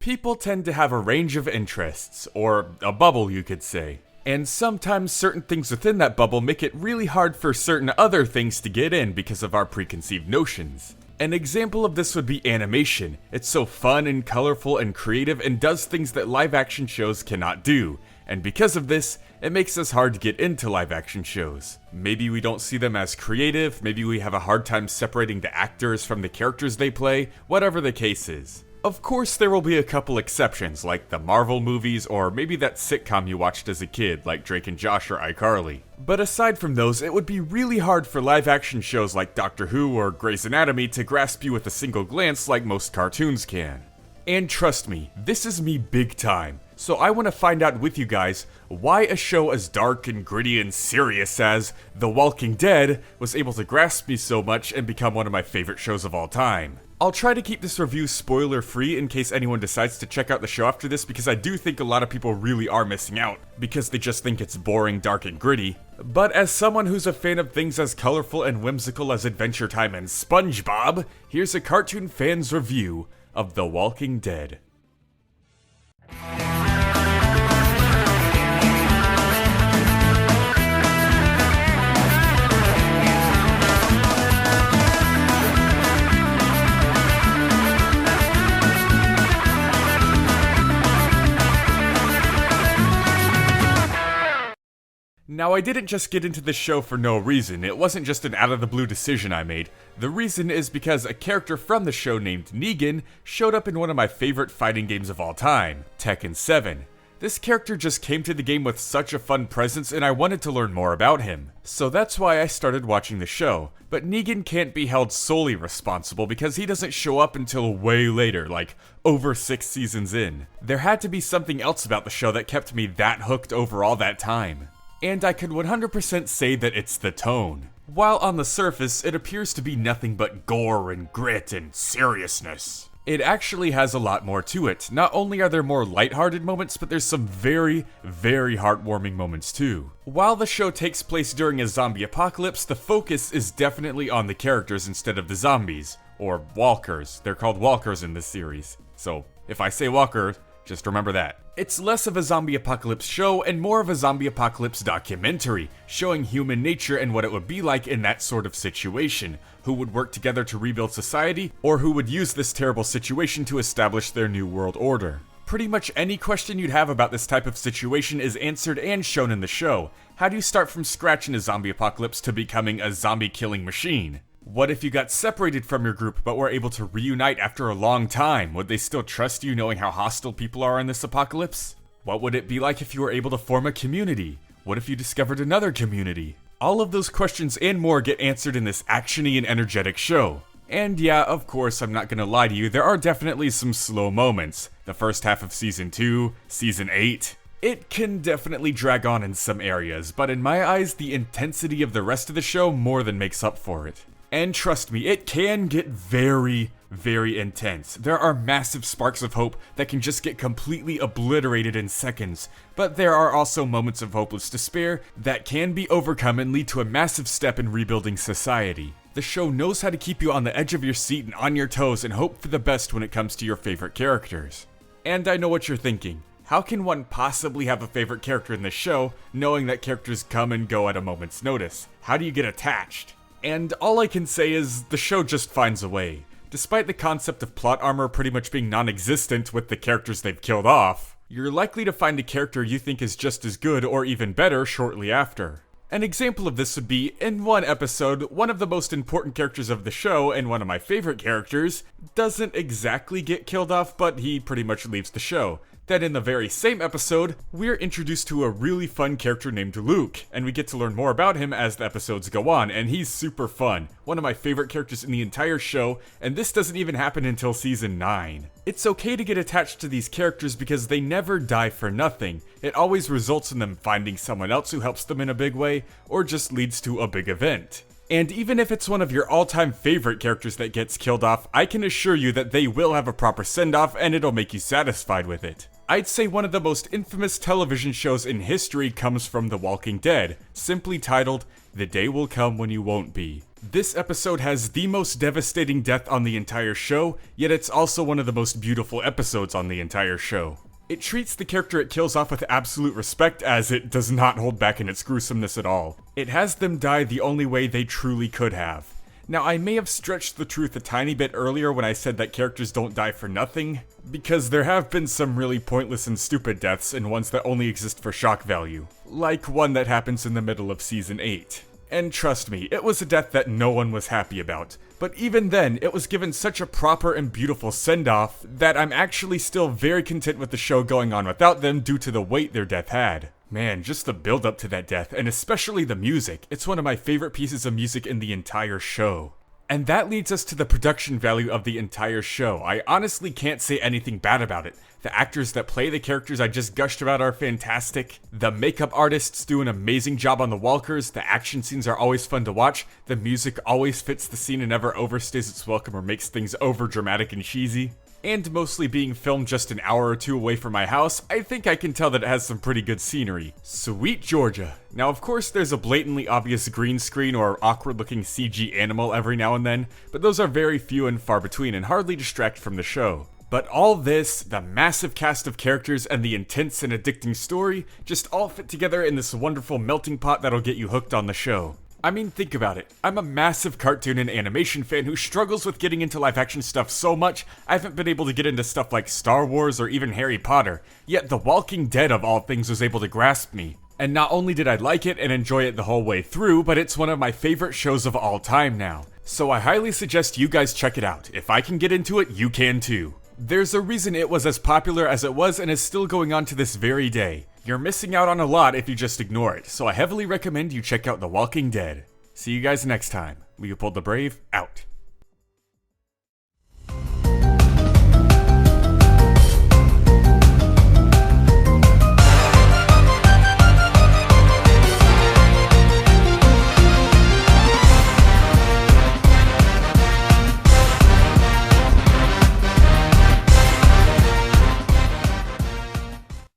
People tend to have a range of interests, or a bubble you could say. And sometimes certain things within that bubble make it really hard for certain other things to get in because of our preconceived notions. An example of this would be animation. It's so fun and colorful and creative and does things that live action shows cannot do. And because of this, it makes us hard to get into live action shows. Maybe we don't see them as creative, maybe we have a hard time separating the actors from the characters they play, whatever the case is. Of course, there will be a couple exceptions, like the Marvel movies, or maybe that sitcom you watched as a kid, like Drake and Josh or iCarly. But aside from those, it would be really hard for live-action shows like Doctor Who or Grey's Anatomy to grasp you with a single glance like most cartoons can. And trust me, this is me big time, so I want to find out with you guys why a show as dark and gritty and serious as The Walking Dead was able to grasp me so much and become one of my favorite shows of all time. I'll try to keep this review spoiler-free in case anyone decides to check out the show after this, because I do think a lot of people really are missing out, because they just think it's boring, dark, and gritty. But as someone who's a fan of things as colorful and whimsical as Adventure Time and SpongeBob, here's a cartoon fan's review of The Walking Dead. Now, I didn't just get into this show for no reason. It wasn't just an out-of-the-blue decision I made. The reason is because a character from the show named Negan showed up in one of my favorite fighting games of all time, Tekken 7. This character just came to the game with such a fun presence and I wanted to learn more about him. So that's why I started watching the show. But Negan can't be held solely responsible because he doesn't show up until way later, like over 6 seasons in. There had to be something else about the show that kept me that hooked over all that time. And I could 100% say that it's the tone. While on the surface, it appears to be nothing but gore and grit and seriousness, it actually has a lot more to it. Not only are there more lighthearted moments, but there's some very, very heartwarming moments too. While the show takes place during a zombie apocalypse, the focus is definitely on the characters instead of the zombies, or walkers. They're called walkers in this series. So, if I say walker, just remember that. It's less of a zombie apocalypse show and more of a zombie apocalypse documentary, showing human nature and what it would be like in that sort of situation, who would work together to rebuild society, or who would use this terrible situation to establish their new world order. Pretty much any question you'd have about this type of situation is answered and shown in the show. How do you start from scratch in a zombie apocalypse to becoming a zombie-killing machine? What if you got separated from your group but were able to reunite after a long time? Would they still trust you knowing how hostile people are in this apocalypse? What would it be like if you were able to form a community? What if you discovered another community? All of those questions and more get answered in this actiony and energetic show. And yeah, of course, I'm not gonna lie to you, there are definitely some slow moments. The first half of Season 2, Season 8... it can definitely drag on in some areas, but in my eyes, the intensity of the rest of the show more than makes up for it. And trust me, it can get very, very intense. There are massive sparks of hope that can just get completely obliterated in seconds, but there are also moments of hopeless despair that can be overcome and lead to a massive step in rebuilding society. The show knows how to keep you on the edge of your seat and on your toes and hope for the best when it comes to your favorite characters. And I know what you're thinking. How can one possibly have a favorite character in this show, knowing that characters come and go at a moment's notice? How do you get attached? And all I can say is, the show just finds a way. Despite the concept of plot armor pretty much being non-existent with the characters they've killed off, you're likely to find a character you think is just as good or even better shortly after. An example of this would be, in one episode, one of the most important characters of the show, and one of my favorite characters, doesn't exactly get killed off, but he pretty much leaves the show. Then in the very same episode, we're introduced to a really fun character named Luke, and we get to learn more about him as the episodes go on, and he's super fun. One of my favorite characters in the entire show, and this doesn't even happen until Season 9. It's okay to get attached to these characters because they never die for nothing. It always results in them finding someone else who helps them in a big way, or just leads to a big event. And even if it's one of your all-time favorite characters that gets killed off, I can assure you that they will have a proper send-off and it'll make you satisfied with it. I'd say one of the most infamous television shows in history comes from The Walking Dead, simply titled, "The Day Will Come When You Won't Be." This episode has the most devastating death on the entire show, yet it's also one of the most beautiful episodes on the entire show. It treats the character it kills off with absolute respect, as it does not hold back in its gruesomeness at all. It has them die the only way they truly could have. Now, I may have stretched the truth a tiny bit earlier when I said that characters don't die for nothing, because there have been some really pointless and stupid deaths and ones that only exist for shock value, like one that happens in the middle of Season 8. And trust me, it was a death that no one was happy about, but even then, it was given such a proper and beautiful send-off that I'm actually still very content with the show going on without them due to the weight their death had. Man, just the build up to that death, and especially the music. It's one of my favorite pieces of music in the entire show. And that leads us to the production value of the entire show. I honestly can't say anything bad about it. The actors that play the characters I just gushed about are fantastic. The makeup artists do an amazing job on the walkers. The action scenes are always fun to watch. The music always fits the scene and never overstays its welcome or makes things over dramatic and cheesy. And mostly being filmed just an hour or two away from my house, I think I can tell that it has some pretty good scenery. Sweet Georgia. Now of course there's a blatantly obvious green screen or awkward looking CG animal every now and then, but those are very few and far between and hardly distract from the show. But all this, the massive cast of characters and the intense and addicting story, just all fit together in this wonderful melting pot that'll get you hooked on the show. I mean, think about it. I'm a massive cartoon and animation fan who struggles with getting into live action stuff so much, I haven't been able to get into stuff like Star Wars or even Harry Potter, yet The Walking Dead of all things was able to grasp me. And not only did I like it and enjoy it the whole way through, but it's one of my favorite shows of all time now. So I highly suggest you guys check it out. If I can get into it, you can too. There's a reason it was as popular as it was and is still going on to this very day. You're missing out on a lot if you just ignore it, so I heavily recommend you check out The Walking Dead. See you guys next time. Leopold the Brave, out.